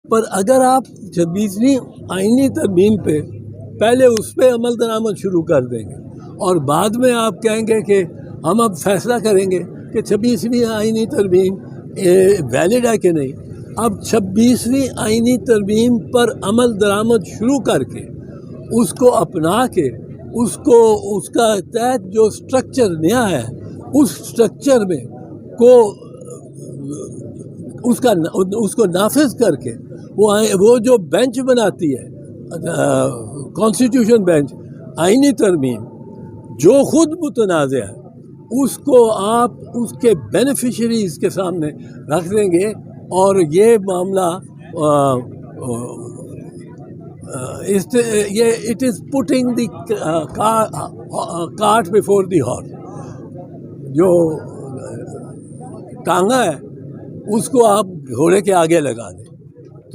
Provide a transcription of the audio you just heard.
پر اگر آپ 26ویں آئینی ترمیم پہ پہلے اس پہ عمل درآمد شروع کر دیں گے اور بعد میں آپ کہیں گے کہ ہم اب فیصلہ کریں گے کہ 26ویں آئینی ترمیم ویلڈ ہے کہ نہیں، اب 26ویں آئینی ترمیم پر عمل درآمد شروع کر کے اس کو اپنا کے اس کا تحت جو سٹرکچر نیا ہے اس سٹرکچر میں اس کو نافذ کر کے وہ جو بینچ بناتی ہے کانسٹیٹیوشن بینچ آئینی ترمیم جو خود متنازع ہے، اس کو آپ اس کے بینیفیشریز کے سامنے رکھ دیں گے اور یہ معاملہ it is putting the cart before the horse, جو ٹانگا ہے اس کو آپ گھوڑے کے آگے لگا دیں۔